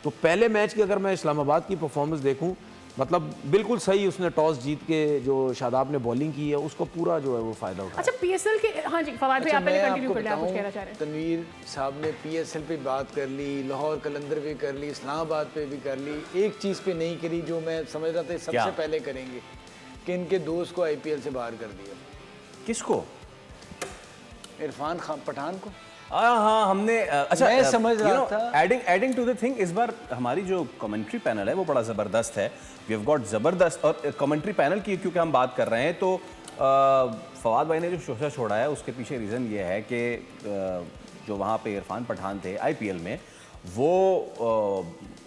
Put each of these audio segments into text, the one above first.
तो पहले मैच की अगर मैं इस्लामाबाद की परफॉर्मेंस देखूं, मतलब बिल्कुल सही उसने टॉस जीत के जो शादाब ने बॉलिंग की है उसको पूरा जो है वो फायदा उठाया। अच्छा पीएसएल के, हाँ जी फवाद भाई, अच्छा, आप पहले मैं कंटिन्यू आपको कर लें, आप कुछ बताऊं, कहना चाह रहे हैं। तनवीर साहब ने पीएसएल पे बात कर ली, लाहौर कलंदर पे कर ली, इस्लामाबाद पे भी कर ली, एक चीज़ पे नहीं करी जो मैं समझ रहा था सबसे पहले करेंगे, कि इनके दोस्त को आईपीएल से बाहर कर दिया। किसको? इरफान खान पठान को। हाँ हमने अच्छा मैं समझ रहा था। एडिंग टू द थिंग, इस बार हमारी जो कमेंट्री पैनल है वो बड़ा ज़बरदस्त है। वी हैव गॉट ज़बरदस्त, और कमेंट्री पैनल की क्योंकि हम बात कर रहे हैं तो फवाद भाई ने जो शोशा छोड़ा है उसके पीछे रीज़न ये है कि जो वहाँ पे इरफान पठान थे आईपीएल में, वो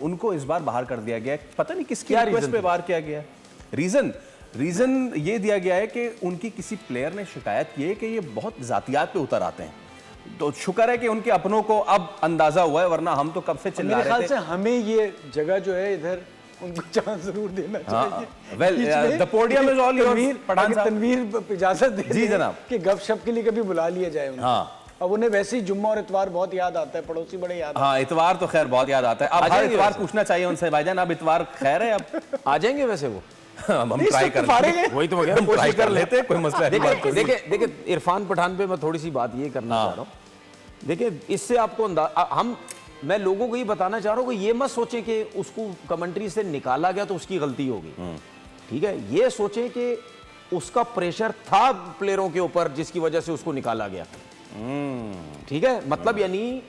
उनको इस बार बाहर कर दिया गया। पता नहीं किसकी रिक्वेस्ट पे बाहर किया गया। रीज़न ये दिया गया है कि उनकी किसी प्लेयर ने शिकायत की है कि ये बहुत ज़ातियात पे उतर आते हैं। तो शुक्र है कि उनके अपनों को अब अंदाजा हुआ है, वरना हम तो कब से चिल्ला रहे थे। मेरे ख्याल से हमें ये जगह जो है इधर उनको चांस जरूर देना चाहिए। Well the podium is all yours Pathan साहब। तनवीर इजाजत दे जी जनाब, कि गपशप के लिए कभी बुला लिया जाए उन्हें। हाँ अब उन्हें वैसे ही जुम्मा और इतवार बहुत याद आता है, पड़ोसी बड़े याद आते हैं। हाँ, इतवार तो खैर बहुत याद आता है। अब हर इतवार पूछना चाहिए उनसे, भाईजान अब इतवार खैर है? अब आ जाएंगे वैसे वो। हम ट्राई कर लेंगे, वही तो मैं कह रहा हूं, ट्राई कर लेते हैं, कोई मसला नहीं। देखिए इरफान पठान पे मैं थोड़ी सी बात ये करना चाह रहा हूँ। देखिए इससे आपको मैं लोगों को ये बताना चाह रहा हूँ कि ये मत सोचें कि उसको कमेंट्री से निकाला गया तो उसकी गलती होगी, ठीक है। ये सोचें कि उसका प्रेशर था प्लेयरों के ऊपर जिसकी वजह से उसको निकाला गया, ठीक है। मतलब यानी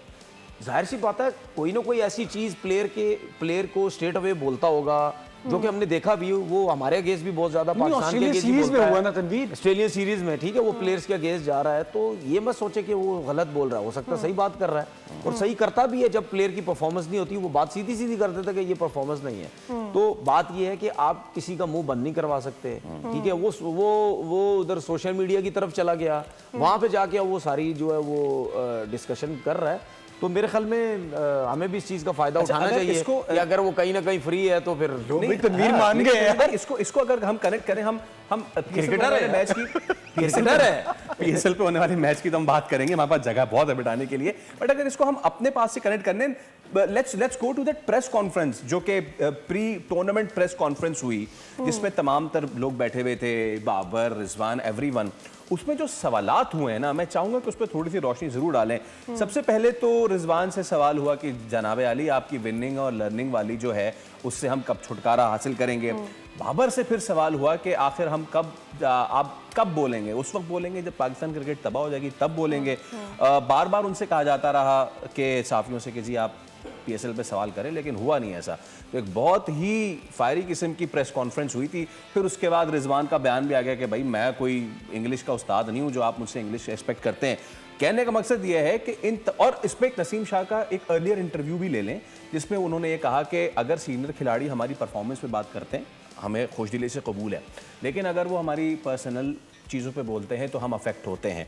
जाहिर सी बात है कोई ना कोई ऐसी चीज प्लेयर को स्ट्रेट अवे बोलता होगा, जो कि हमने देखा भी, वो हमारे अगेंस्ट भी बहुत ज्यादा पाकिस्तान के अगेंस्ट सीरीज में हुआ ना तनवीर, ऑस्ट्रेलियन सीरीज में, ठीक है। वो प्लेयर्स के अगेंस्ट जा रहा है, तो ये मत सोचे कि वो गलत बोल रहा है, हो सकता है सही बात कर रहा है और सही करता भी है। जब प्लेयर की परफॉर्मेंस नहीं होती वो बात सीधी सीधी कर देता है कि ये परफॉर्मेंस नहीं है। तो बात ये है कि आप किसी का मुंह बंद नहीं करवा सकते, ठीक है। वो उधर सोशल मीडिया की तरफ चला गया, वहां पे जाके वो सारी जो है वो डिस्कशन कर रहा है। तो मेरे ख्याल में हमें भी इस चीज का फायदा उठाना चाहिए कि अगर वो कहीं ना कहीं फ्री है तो फिर तनवीर मान गए हैं। इसको अगर हम कनेक्ट करें, हम क्रिकेटर है, मैच की क्रिकेटर है, पीएसएल पे होने वाले मैच की तो हम बात करेंगे, हमारे पास जगह बहुत है बिठाने के लिए। बट अगर इसको हम अपने पास से कनेक्ट करने, let's go to that press conference जो कि प्री टूर्नामेंट प्रेस कॉन्फ्रेंस हुई, जिसमें तमाम तर लोग बैठे हुए थे, बाबर, रिजवान, एवरीवन। उसमें जो सवालात हुए हैं ना, मैं चाहूंगा कि उस पर थोड़ी सी रोशनी जरूर डालें। सबसे पहले तो रिजवान से सवाल हुआ कि जनाब अली, आपकी विनिंग और लर्निंग वाली जो है उससे हम कब छुटकारा हासिल करेंगे। बाबर से फिर सवाल हुआ कि आखिर हम आप कब बोलेंगे? उस वक्त बोलेंगे जब पाकिस्तान क्रिकेट तबाह हो जाएगी, तब बोलेंगे। बार बार उनसे कहा जाता रहा कि साफियों से कि जी आप पीएसएल पे सवाल करें, लेकिन हुआ नहीं ऐसा। तो एक बहुत ही फायरी किस्म की प्रेस कॉन्फ्रेंस हुई थी। फिर उसके बाद रिजवान का बयान भी आ गया कि भाई मैं कोई इंग्लिश का उस्ताद नहीं हूं जो आप मुझसे इंग्लिश एक्सपेक्ट करते हैं। कहने का मकसद यह है कि और इस पर एक नसीम शाह का एक अर्लियर इंटरव्यू भी ले लें, जिसमें उन्होंने ये कहा कि अगर सीनियर खिलाड़ी हमारी परफॉर्मेंस पे बात करते हैं, हमें खुशदिली से कबूल है, लेकिन अगर वो हमारी पर्सनल चीज़ों पे बोलते हैं तो हम अफेक्ट होते हैं।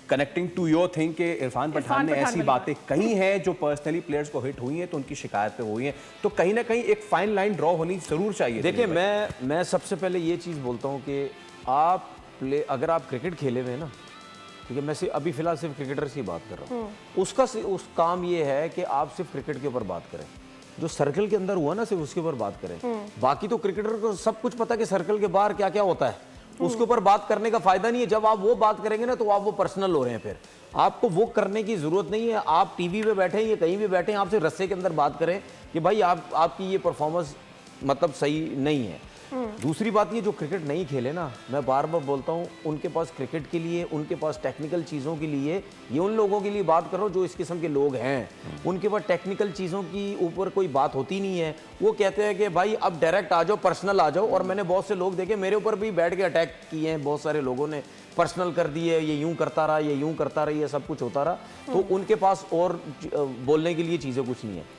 कनेक्टिंग टू योर थिंग कि इरफान पठान ने ऐसी बातें कही हैं जो पर्सनली प्लेयर्स को हिट हुई हैं, तो उनकी शिकायत पे हुई हैं। तो कहीं ना कहीं एक फाइन लाइन ड्रॉ होनी जरूर चाहिए। देखिए मैं सबसे पहले ये चीज़ बोलता हूँ कि अगर आप क्रिकेट खेले हुए ना, ठीक है, मैं अभी फिलहाल सिर्फ क्रिकेटर्स की बात कर रहा हूँ, उस काम ये है कि आप सिर्फ क्रिकेट के ऊपर बात करें, जो सर्कल के अंदर हुआ ना सिर्फ उसके ऊपर बात करें। बाकी तो क्रिकेटर को सब कुछ पता है कि सर्कल के बाहर क्या क्या होता है, उसके ऊपर बात करने का फायदा नहीं है। जब आप वो बात करेंगे ना तो आप वो पर्सनल हो रहे हैं, फिर आपको वो करने की जरूरत नहीं है। आप टीवी पे बैठे या कहीं भी बैठे, आपसे रस्से के अंदर बात करें कि भाई आपकी ये परफॉर्मेंस मतलब सही नहीं है। दूसरी बात ये जो क्रिकेट नहीं खेले ना, मैं बार बार बोलता हूँ, उनके पास क्रिकेट के लिए, उनके पास टेक्निकल चीज़ों के लिए, ये उन लोगों के लिए बात कर रहा हूँ जो इस किस्म के लोग हैं, उनके पास टेक्निकल चीज़ों की ऊपर कोई बात होती नहीं है। वो कहते हैं कि भाई अब डायरेक्ट आ जाओ, पर्सनल आ जाओ। और मैंने बहुत से लोग देखे, मेरे ऊपर भी बैठ के अटैक किए हैं, बहुत सारे लोगों ने पर्सनल कर दिए, ये यूं करता रहा, ये यूं करता रहा, ये सब कुछ होता रहा। तो उनके पास और बोलने के लिए चीज़ें कुछ नहीं है।